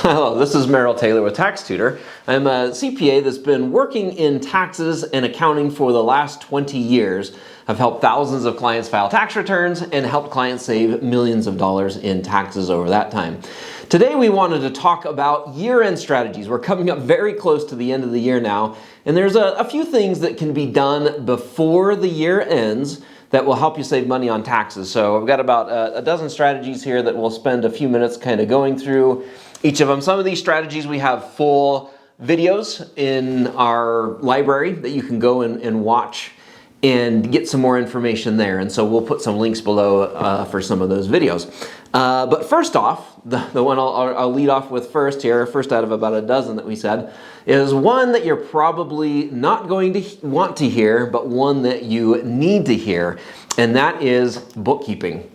Hello, this is Merrill Taylor with Tax Tutor. I'm a CPA that's been working in taxes and accounting for the last 20 years. I've helped thousands of clients file tax returns and helped clients save millions of dollars in taxes over that time. Today we wanted to talk about year-end strategies. We're coming up very close to the end of the year now, and there's a few things that can be done before the year ends that will help you save money on taxes. So I've got about a dozen strategies here that we'll spend a few minutes kind of going through each of them. Some of these strategies we have full videos in our library that you can go and watch and get some more information there. And so we'll put some links below for some of those videos. But first off, the one I'll lead off with first here, first out of about a dozen that we said, is one that you're probably not going to want to hear, but one that you need to hear, and that is bookkeeping.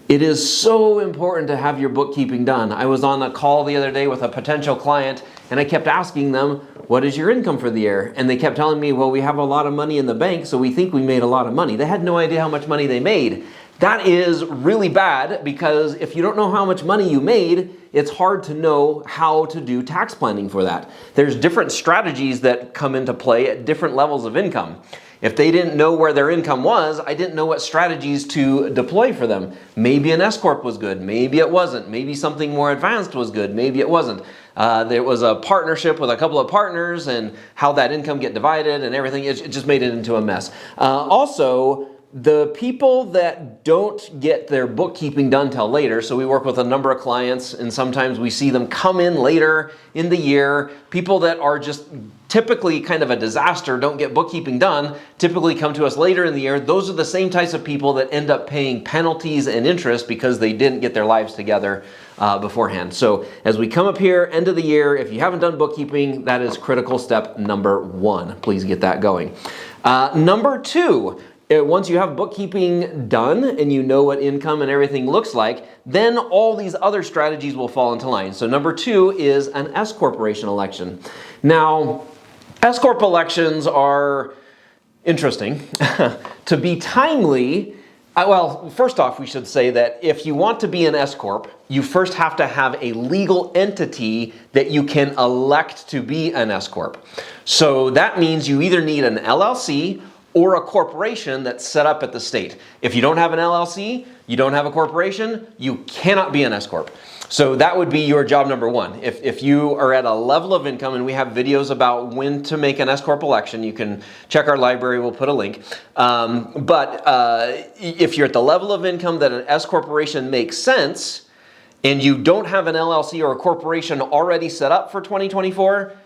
It is so important to have your bookkeeping done. I was on a call the other day with a potential client, and I kept asking them, what is your income for the year? And they kept telling me, well, we have a lot of money in the bank, so we think we made a lot of money. They had no idea how much money they made. That is really bad, because if you don't know how much money you made, it's hard to know how to do tax planning for that. There's different strategies that come into play at different levels of income. If they didn't know where their income was, I didn't know what strategies to deploy for them. Maybe an S-Corp was good, maybe it wasn't. Maybe something more advanced was good, maybe it wasn't. There was a partnership with a couple of partners and how that income get divided and everything, it just made it into a mess. Also, the people that don't get their bookkeeping done till later, so we work with a number of clients and sometimes we see them come in later in the year, people that are just typically kind of a disaster, don't get bookkeeping done, typically come to us later in the year. Those are the same types of people that end up paying penalties and interest because they didn't get their lives together beforehand. So as we come up here, end of the year, if you haven't done bookkeeping, that is critical step number one. Please get that going. Number two, once you have bookkeeping done and you know what income and everything looks like, then all these other strategies will fall into line. So number two is an S-corporation election. Now, S-corp elections are interesting. To be timely, well, first off, we should say that if you want to be an S-corp, you first have to have a legal entity that you can elect to be an S-corp. So that means you either need an LLC or a corporation that's set up at the state. If you don't have an LLC, you don't have a corporation, you cannot be an S-corp. So that would be your job number one. If you are at a level of income, and we have videos about when to make an S-corp election, you can check our library, we'll put a link. If you're at the level of income that an S-corporation makes sense, and you don't have an LLC or a corporation already set up for 2024,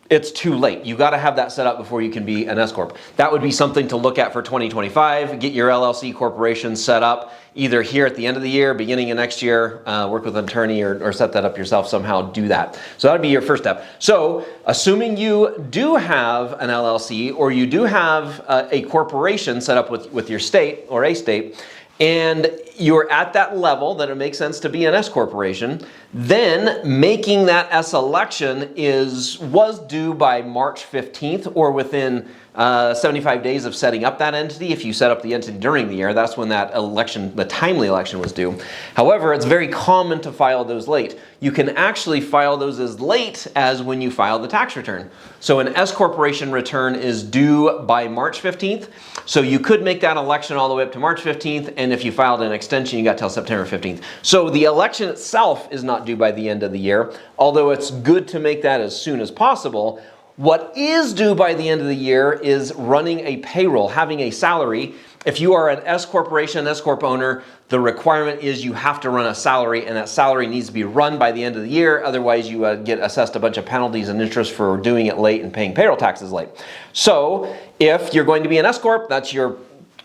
it's too late. You gotta have that set up before you can be an S-corp. That would be something to look at for 2025. Get your LLC corporation set up either here at the end of the year, beginning of next year, work with an attorney or set that up yourself somehow, do that. So that would be your first step. So assuming you do have an LLC or you do have a corporation set up with your state or a state, and you're at that level that it makes sense to be an S corporation, then making that S election was due by March 15th or within 75 days of setting up that entity. If you set up the entity during the year, that's when that election, the timely election, was due. However, it's very common to file those late. You can actually file those as late as when you file the tax return. So an S corporation return is due by March 15th. So you could make that election all the way up to March 15th, and if you filed an extension, you got till September 15th. So the election itself is not due by the end of the year, although it's good to make that as soon as possible. What is due by the end of the year is running a payroll, having a salary. If you are an S corporation, S corp owner, the requirement is you have to run a salary, and that salary needs to be run by the end of the year. Otherwise, you get assessed a bunch of penalties and interest for doing it late and paying payroll taxes late. So if you're going to be an S corp, that's your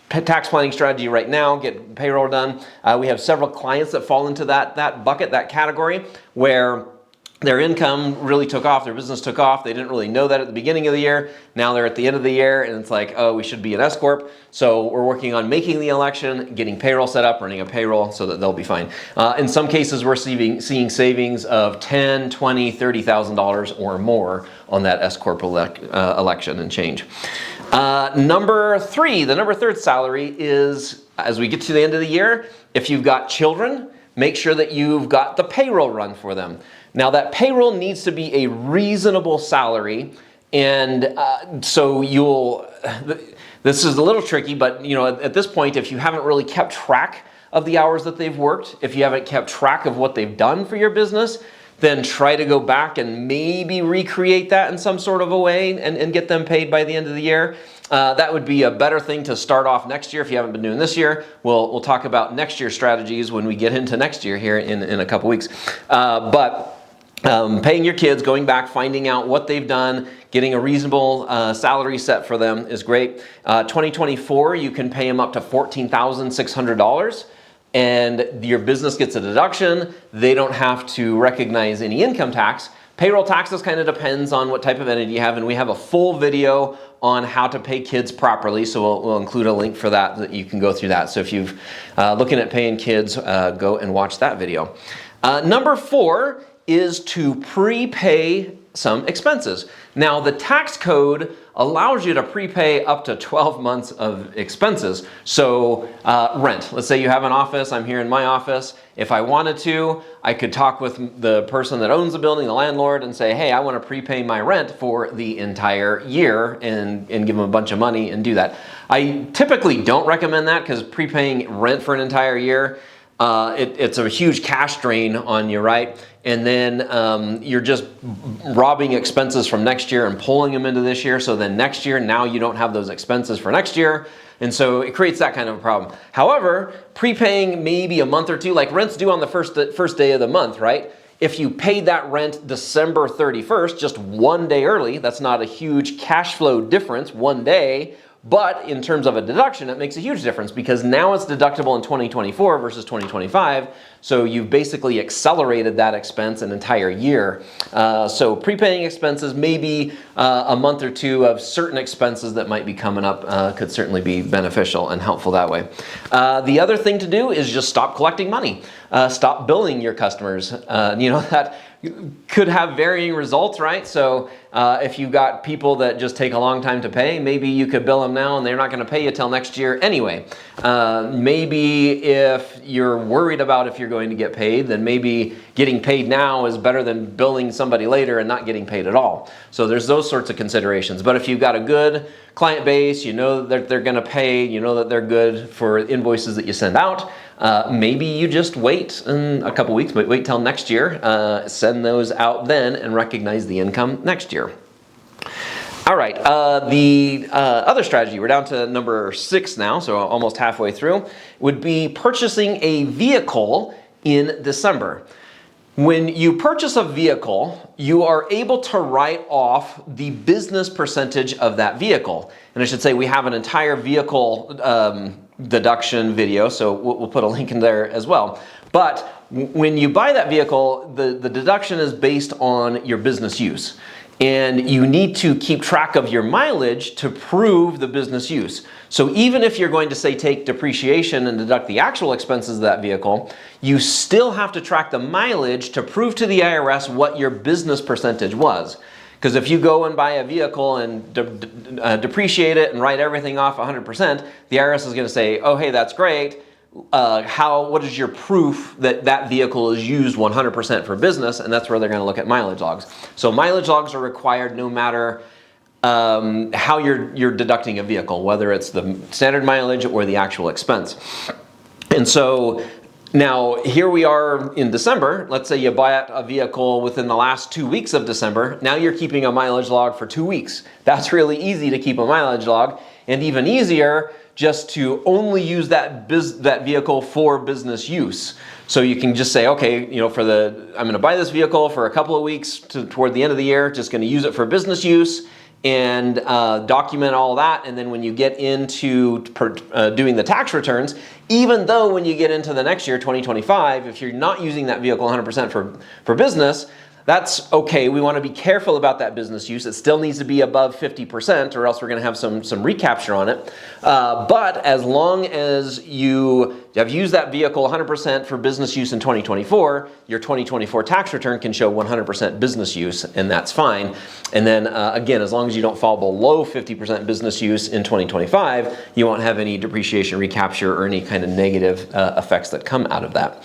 tax planning strategy right now, get payroll done. We have several clients that fall into that bucket, that category, where their income really took off, their business took off. They didn't really know that at the beginning of the year. Now they're at the end of the year and it's like, oh, we should be an S-corp. So we're working on making the election, getting payroll set up, running a payroll so that they'll be fine. In some cases, we're seeing savings of $10,000, $20,000, $30,000 or more on that S-corp election and change. Number three, the third salary is, as we get to the end of the year, if you've got children, make sure that you've got the payroll run for them. Now that payroll needs to be a reasonable salary, and so this is a little tricky, but at this point, if you haven't really kept track of the hours that they've worked, if you haven't kept track of what they've done for your business, then try to go back and maybe recreate that in some sort of a way and get them paid by the end of the year. That would be a better thing to start off next year if you haven't been doing this year. We'll talk about next year's strategies when we get into next year here in a couple weeks. Paying your kids, going back, finding out what they've done, getting a reasonable salary set for them is great. 2024, you can pay them up to $14,600. And your business gets a deduction. They don't have to recognize any income tax. Payroll taxes kind of depends on what type of entity you have, and we have a full video on how to pay kids properly, so we'll include a link for that you can go through that. So if you're looking at paying kids, go and watch that video. Number 4 is to prepay some expenses. Now, the tax code allows you to prepay up to 12 months of expenses. So rent, let's say you have an office, I'm here in my office. If I wanted to, I could talk with the person that owns the building, the landlord, and say, hey, I want to prepay my rent for the entire year and give them a bunch of money and do that. I typically don't recommend that because prepaying rent for an entire year, it's a huge cash drain on you, right? And then you're just robbing expenses from next year and pulling them into this year. So then next year, now you don't have those expenses for next year. And so it creates that kind of a problem. However, prepaying maybe a month or two, like rent's due on the first day of the month, right? If you paid that rent December 31st, just one day early, that's not a huge cash flow difference, one day. But in terms of a deduction, it makes a huge difference because now it's deductible in 2024 versus 2025. So you've basically accelerated that expense an entire year. So prepaying expenses, maybe a month or two of certain expenses that might be coming up could certainly be beneficial and helpful that way. The other thing to do is just stop collecting money. Stop billing your customers. That could have varying results, right? So if you've got people that just take a long time to pay, maybe you could bill them now and they're not going to pay you till next year anyway. Maybe if you're worried about if you're going to get paid, then maybe getting paid now is better than billing somebody later and not getting paid at all. So there's those sorts of considerations. But if you've got a good client base, you know that they're going to pay, you know that they're good for invoices that you send out, maybe you just wait a couple weeks, but wait till next year, send those out then and recognize the income next year. All right, the other strategy, we're down to number 6 now, so almost halfway through, would be purchasing a vehicle in December. When you purchase a vehicle, you are able to write off the business percentage of that vehicle. And I should say we have an entire vehicle deduction video, so we'll put a link in there as well. But when you buy that vehicle, the deduction is based on your business use. And you need to keep track of your mileage to prove the business use. So even if you're going to say take depreciation and deduct the actual expenses of that vehicle, you still have to track the mileage to prove to the IRS what your business percentage was. Because if you go and buy a vehicle and depreciate it and write everything off 100%, the IRS is going to say, oh, hey, that's great. What is your proof that that vehicle is used 100% for business? And that's where they're going to look at mileage logs. So mileage logs are required no matter how you're deducting a vehicle, whether it's the standard mileage or the actual expense. And so now here we are in December. Let's say you buy a vehicle within the last 2 weeks of December. Now you're keeping a mileage log for 2 weeks. That's really easy to keep a mileage log, and even easier just to only use that vehicle for business use. So you can just say, okay, I'm going to buy this vehicle for a couple of weeks toward the end of the year, just going to use it for business use and document all that. And then when you get into doing the tax returns, even though when you get into the next year, 2025, if you're not using that vehicle 100% for business, that's okay. We want to be careful about that business use. It still needs to be above 50% or else we're going to have some recapture on it. But as long as you have used that vehicle 100% for business use in 2024, your 2024 tax return can show 100% business use, and that's fine. And then again, as long as you don't fall below 50% business use in 2025, you won't have any depreciation recapture or any kind of negative effects that come out of that.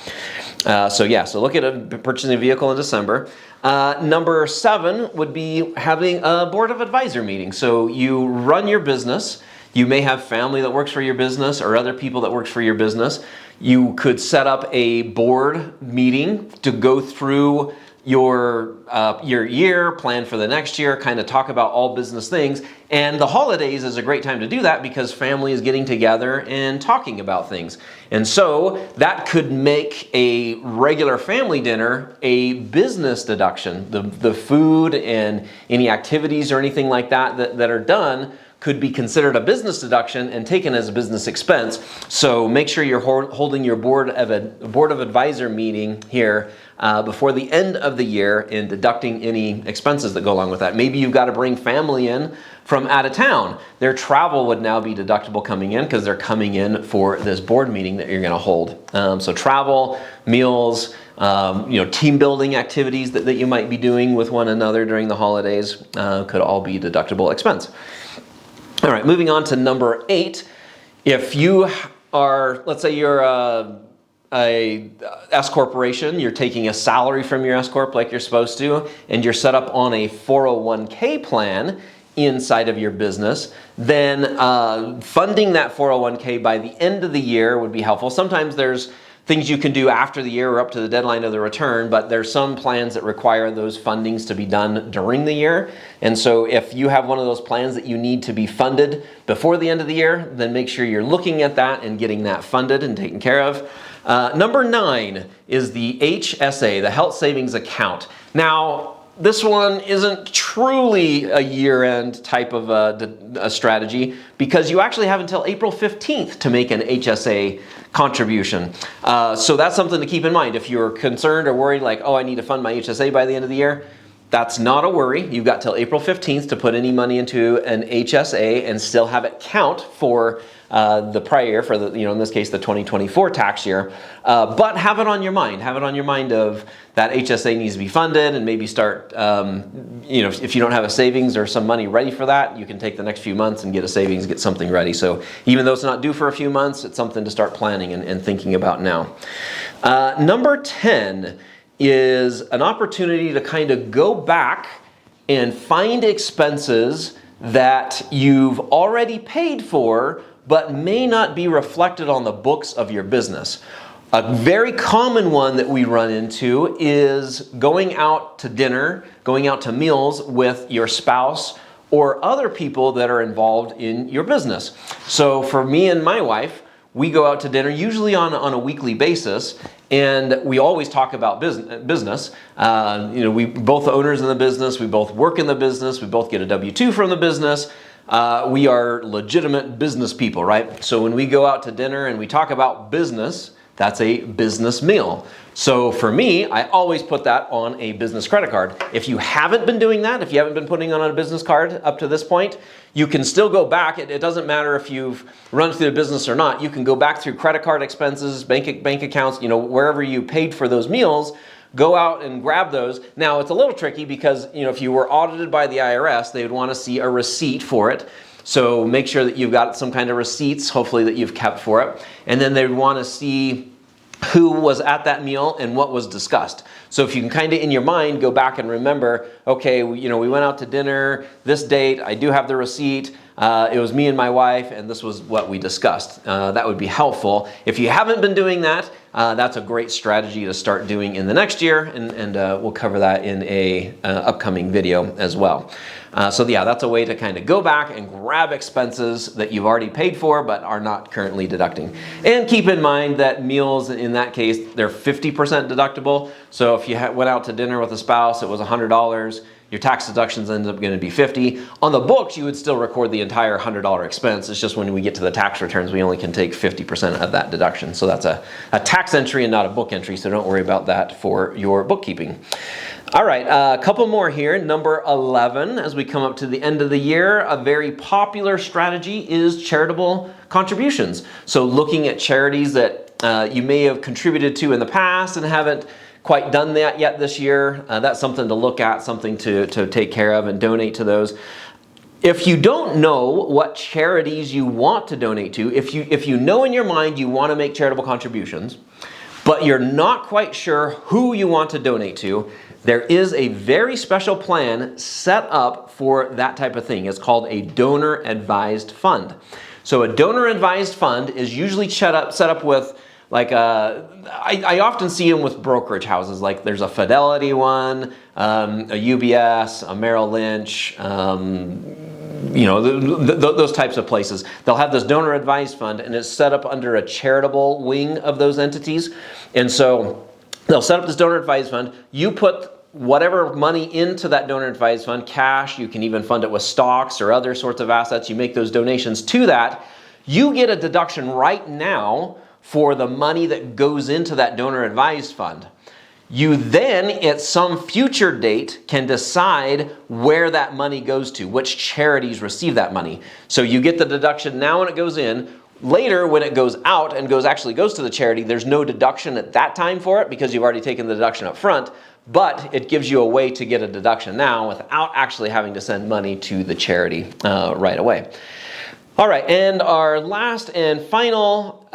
So look at purchasing a vehicle in December. Number 7 would be having a board of advisor meeting. So you run your business. You may have family that works for your business or other people that works for your business. You could set up a board meeting to go through your year, plan for the next year, kind of talk about all business things. And the holidays is a great time to do that because family is getting together and talking about things. And so that could make a regular family dinner a business deduction. The food and any activities or anything like that are done could be considered a business deduction and taken as a business expense. So make sure you're holding your board of advisor meeting here before the end of the year and deducting any expenses that go along with that. Maybe you've got to bring family in from out of town. Their travel would now be deductible coming in because they're coming in for this board meeting that you're going to hold. So travel, meals, team building activities that you might be doing with one another during the holidays could all be deductible expense. All right, moving on to number 8. If you are, let's say you're a S corporation, you're taking a salary from your S corp like you're supposed to, and you're set up on a 401k plan inside of your business, then funding that 401k by the end of the year would be helpful. Sometimes there's things you can do after the year or up to the deadline of the return, but there's some plans that require those fundings to be done during the year. And so if you have one of those plans that you need to be funded before the end of the year, then make sure you're looking at that and getting that funded and taken care of. Number 9 is the HSA, the Health Savings Account. Now, this one isn't truly a year-end type of a strategy because you actually have until April 15th to make an HSA contribution. So that's something to keep in mind. If you're concerned or worried like, oh, I need to fund my HSA by the end of the year, that's not a worry. You've got till April 15th to put any money into an HSA and still have it count for the prior year, for the, in this case, the 2024 tax year. But have it on your mind. Have it on your mind of that HSA needs to be funded and maybe start, if you don't have a savings or some money ready for that, you can take the next few months and get a savings, get something ready. So even though it's not due for a few months, it's something to start planning and thinking about now. Number 10 is an opportunity to kind of go back and find expenses that you've already paid for but may not be reflected on the books of your business. A very common one that we run into is going out to dinner, going out to meals with your spouse or other people that are involved in your business. So for me and my wife, we go out to dinner usually on a weekly basis, and we always talk about business. We both owners in the business, we both work in the business, we both get a W-2 from the business. We are legitimate business people, right? So when we go out to dinner and we talk about business, that's a business meal. So for me, I always put that on a business credit card. If you haven't been doing that, if you haven't been putting on a business card up to this point, you can still go back. It doesn't matter if you've run through the business or not. You can go back through credit card expenses, bank accounts, wherever you paid for those meals, go out and grab those. Now, it's a little tricky because, if you were audited by the IRS, they would want to see a receipt for it. So make sure that you've got some kind of receipts, hopefully that you've kept for it. And then they would want to see who was at that meal and what was discussed. So if you can kind of in your mind go back and remember, okay, we went out to dinner this date, I do have the receipt, it was me and my wife, and this was what we discussed. That would be helpful. If you haven't been doing that, that's a great strategy to start doing in the next year, and we'll cover that in a upcoming video as well. That's a way to kind of go back and grab expenses that you've already paid for but are not currently deducting. And keep in mind that meals, in that case, they're 50% deductible. So if you went out to dinner with a spouse, it was $100, your tax deductions end up going to be $50. On the books, you would still record the entire $100 expense. It's just when we get to the tax returns, we only can take 50% of that deduction. So that's a tax entry and not a book entry, so don't worry about that for your bookkeeping. All right, a couple more here. Number 11, as we come up to the end of the year, a very popular strategy is charitable contributions. So looking at charities that you may have contributed to in the past and haven't quite done that yet this year, that's something to look at, something to take care of and donate to those. If you don't know what charities you want to donate to, if you know in your mind you want to make charitable contributions, but you're not quite sure who you want to donate to, there is a very special plan set up for that type of thing. It's called a donor advised fund. So a donor advised fund is usually set up with I often see them with brokerage houses. Like there's a Fidelity one, a UBS, a Merrill Lynch, those types of places. They'll have this donor advised fund, and it's set up under a charitable wing of those entities. And so they'll set up this donor advised fund. You put whatever money into that donor advised fund, cash, you can even fund it with stocks or other sorts of assets. You make those donations to that. You get a deduction right now for the money that goes into that donor advised fund. You then, at some future date, can decide where that money goes to, which charities receive that money. So you get the deduction now when it goes in. Later, when it goes out and actually goes to the charity, there's no deduction at that time for it because you've already taken the deduction up front, but it gives you a way to get a deduction now without actually having to send money to the charity right away. All right, and our last and final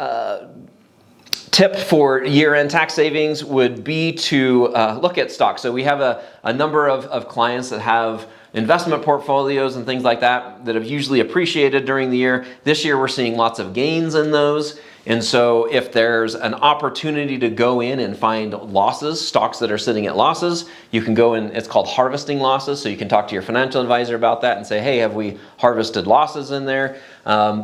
tip for year-end tax savings would be to look at stocks. So we have a number of clients that have investment portfolios and things like that have usually appreciated during the year. This year we're seeing lots of gains in those. And so if there's an opportunity to go in and find losses, stocks that are sitting at losses, you can go in, it's called harvesting losses. So you can talk to your financial advisor about that and say, hey, have we harvested losses in there?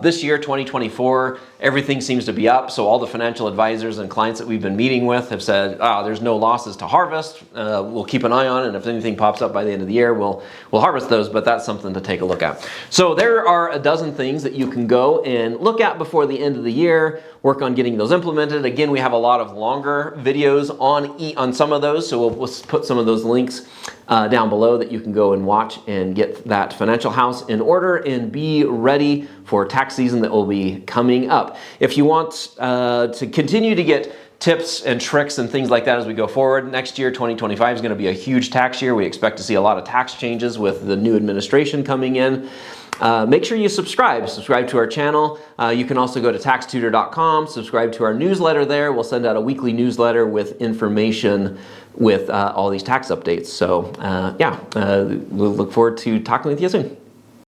This year, 2024, everything seems to be up. So all the financial advisors and clients that we've been meeting with have said, there's no losses to harvest. We'll keep an eye on it. And if anything pops up by the end of the year, we'll harvest those, but that's something to take a look at. So there are a dozen things that you can go and look at before the end of the year, work on getting those implemented. Again, we have a lot of longer videos on some of those. So we'll put some of those links down below that you can go and watch and get that financial house in order and be ready for tax season that will be coming up. If you want to continue to get tips and tricks and things like that as we go forward, next year, 2025, is going to be a huge tax year. We expect to see a lot of tax changes with the new administration coming in. Make sure you subscribe to our channel. You can also go to taxtutor.com, subscribe to our newsletter there. We'll send out a weekly newsletter with information with all these tax updates. So we'll look forward to talking with you soon.